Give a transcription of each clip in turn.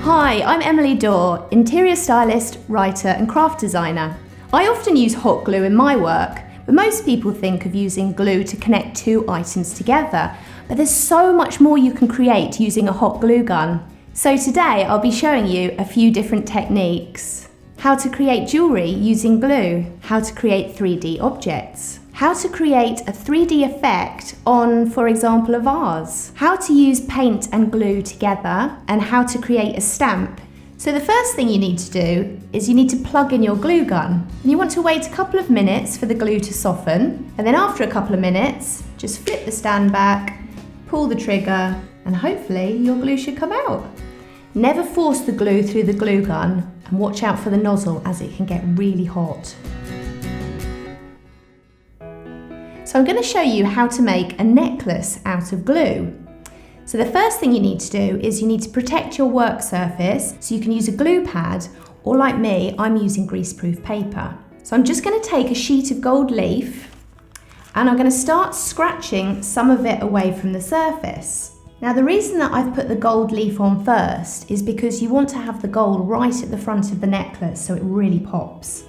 Hi, I'm Emily Dawe, interior stylist, writer and craft designer. I often use hot glue in my work, but most people think of using glue to connect two items together, but there's so much more you can create using a hot glue gun. So today I'll be showing you a few different techniques. How to create jewellery using glue, how to create 3D objects, how to create a 3D effect on, for example, a vase, how to use paint and glue together, and how to create a stamp. So the first thing you need to do is you need to plug in your glue gun. And you want to wait a couple of minutes for the glue to soften, and then after a couple of minutes, just flip the stand back, pull the trigger, and hopefully your glue should come out. Never force the glue through the glue gun, and watch out for the nozzle as it can get really hot. So I'm going to show you how to make a necklace out of glue. So the first thing you need to do is you need to protect your work surface, so you can use a glue pad, or like me, I'm using greaseproof paper. So I'm just going to take a sheet of gold leaf and I'm going to start scratching some of it away from the surface. Now the reason that I've put the gold leaf on first is because you want to have the gold right at the front of the necklace so it really pops.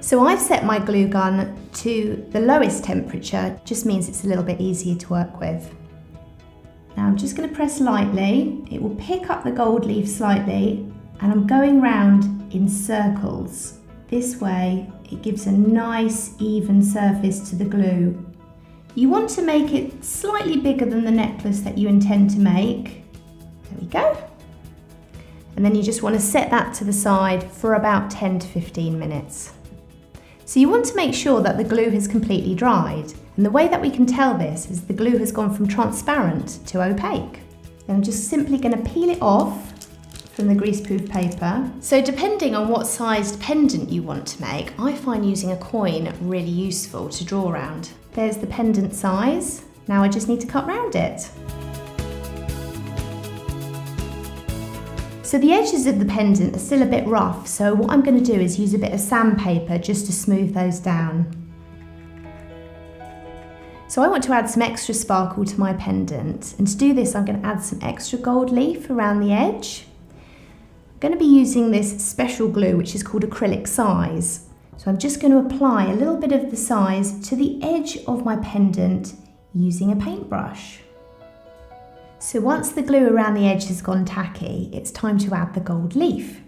So I've set my glue gun to the lowest temperature, just means it's a little bit easier to work with. Now I'm just going to press lightly, it will pick up the gold leaf slightly, and I'm going round in circles. This way it gives a nice even surface to the glue. You want to make it slightly bigger than the necklace that you intend to make. There we go. And then you just want to set that to the side for about 10 to 15 minutes. So you want to make sure that the glue has completely dried, and the way that we can tell this is the glue has gone from transparent to opaque. Then I'm just simply going to peel it off from the greaseproof paper. So depending on what sized pendant you want to make, I find using a coin really useful to draw around. There's the pendant size, now I just need to cut round it. So the edges of the pendant are still a bit rough, so what I'm going to do is use a bit of sandpaper just to smooth those down. So I want to add some extra sparkle to my pendant, and to do this I'm going to add some extra gold leaf around the edge. I'm going to be using this special glue which is called acrylic size. So I'm just going to apply a little bit of the size to the edge of my pendant using a paintbrush. So once the glue around the edge has gone tacky, it's time to add the gold leaf.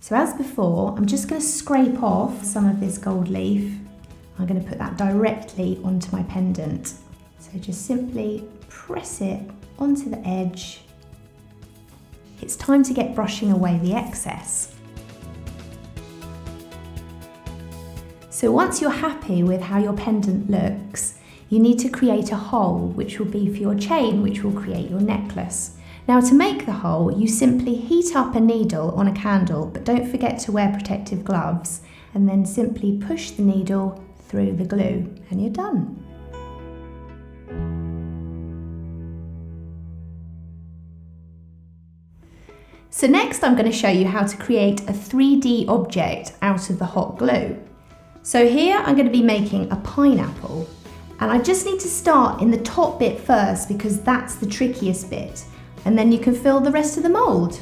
So as before, I'm just going to scrape off some of this gold leaf. I'm going to put that directly onto my pendant. So just simply press it onto the edge. It's time to get brushing away the excess. So once you're happy with how your pendant looks, you need to create a hole, which will be for your chain, which will create your necklace. Now to make the hole, you simply heat up a needle on a candle, but don't forget to wear protective gloves, and then simply push the needle through the glue, and you're done. So next I'm going to show you how to create a 3D object out of the hot glue. So here I'm going to be making a pineapple. And I just need to start in the top bit first because that's the trickiest bit, and then you can fill the rest of the mould.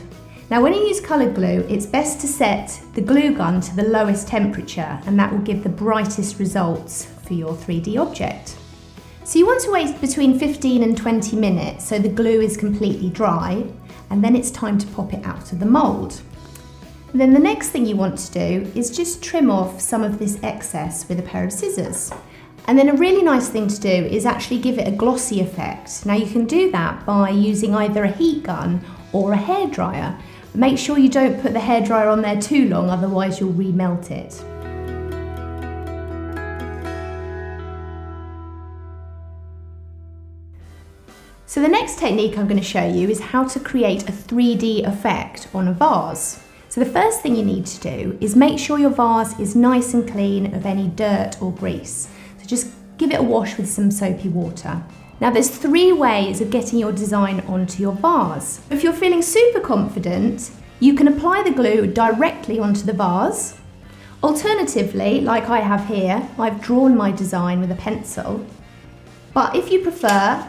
Now when you use coloured glue, it's best to set the glue gun to the lowest temperature, and that will give the brightest results for your 3D object. So you want to wait between 15 and 20 minutes so the glue is completely dry, and then it's time to pop it out of the mould. And then the next thing you want to do is just trim off some of this excess with a pair of scissors. And then a really nice thing to do is actually give it a glossy effect. Now you can do that by using either a heat gun or a hairdryer. Make sure you don't put the hairdryer on there too long, otherwise you'll remelt it. So the next technique I'm going to show you is how to create a 3D effect on a vase. So the first thing you need to do is make sure your vase is nice and clean of any dirt or grease. So just give it a wash with some soapy water. Now there's 3 ways of getting your design onto your vase. If you're feeling super confident, you can apply the glue directly onto the vase. Alternatively, like I have here, I've drawn my design with a pencil. But if you prefer,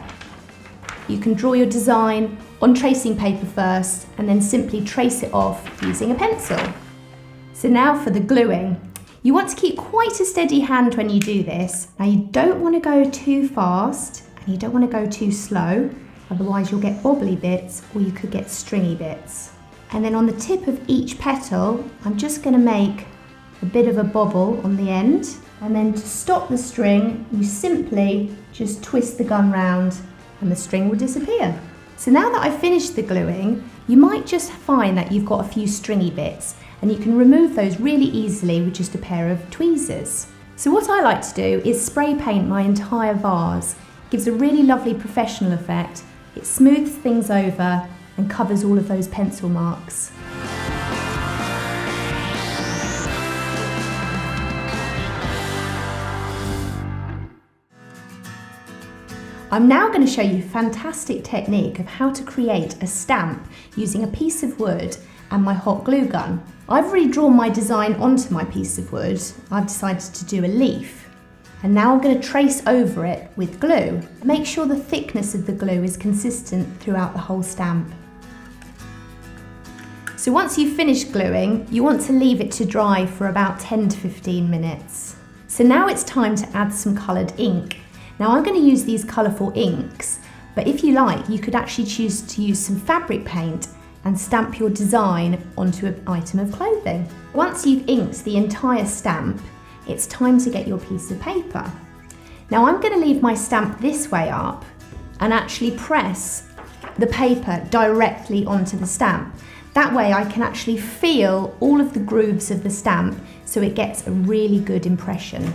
you can draw your design on tracing paper first and then simply trace it off using a pencil. So now for the gluing. You want to keep quite a steady hand when you do this. Now you don't want to go too fast and you don't want to go too slow, otherwise you'll get bobbly bits or you could get stringy bits. And then on the tip of each petal, I'm just going to make a bit of a bobble on the end. And then to stop the string, you simply just twist the gun round and the string will disappear. So now that I've finished the gluing, you might just find that you've got a few stringy bits and you can remove those really easily with just a pair of tweezers. So what I like to do is spray paint my entire vase. It gives a really lovely professional effect. It smooths things over and covers all of those pencil marks. I'm now going to show you a fantastic technique of how to create a stamp using a piece of wood and my hot glue gun. I've already drawn my design onto my piece of wood. I've decided to do a leaf. And now I'm going to trace over it with glue. Make sure the thickness of the glue is consistent throughout the whole stamp. So once you've finished gluing, you want to leave it to dry for about 10 to 15 minutes. So now it's time to add some coloured ink. Now I'm going to use these colourful inks, but if you like, you could actually choose to use some fabric paint and stamp your design onto an item of clothing. Once you've inked the entire stamp, it's time to get your piece of paper. Now I'm going to leave my stamp this way up and actually press the paper directly onto the stamp. That way I can actually feel all of the grooves of the stamp so it gets a really good impression.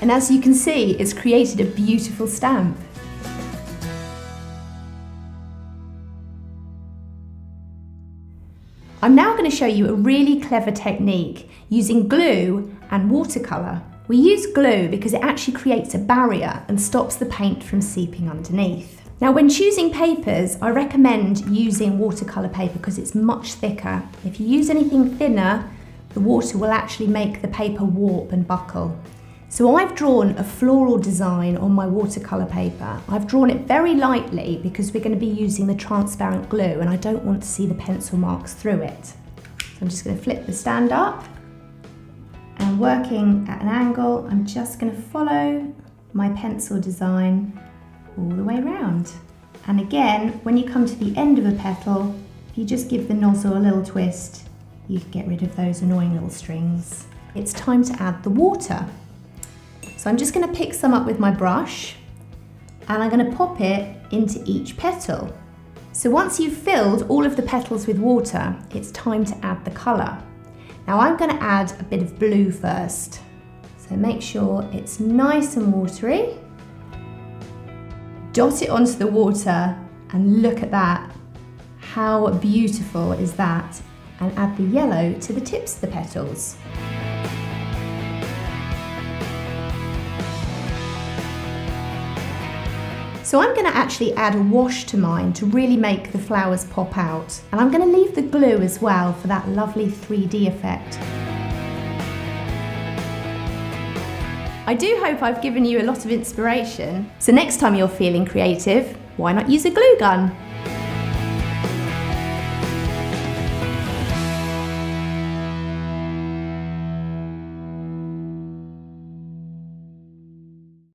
And as you can see, it's created a beautiful stamp. I'm now going to show you a really clever technique using glue and watercolour. We use glue because it actually creates a barrier and stops the paint from seeping underneath. Now when choosing papers, I recommend using watercolour paper because it's much thicker. If you use anything thinner, the water will actually make the paper warp and buckle. So I've drawn a floral design on my watercolour paper. I've drawn it very lightly because we're going to be using the transparent glue and I don't want to see the pencil marks through it. So I'm just going to flip the stand up and working at an angle, I'm just going to follow my pencil design all the way around. And again, when you come to the end of a petal, if you just give the nozzle a little twist, you can get rid of those annoying little strings. It's time to add the water. So I'm just going to pick some up with my brush and I'm going to pop it into each petal. So once you've filled all of the petals with water, it's time to add the colour. Now I'm going to add a bit of blue first. So make sure it's nice and watery. Dot it onto the water and look at that. How beautiful is that? And add the yellow to the tips of the petals. So I'm going to actually add a wash to mine to really make the flowers pop out. And I'm going to leave the glue as well for that lovely 3D effect. I do hope I've given you a lot of inspiration. So next time you're feeling creative, why not use a glue gun?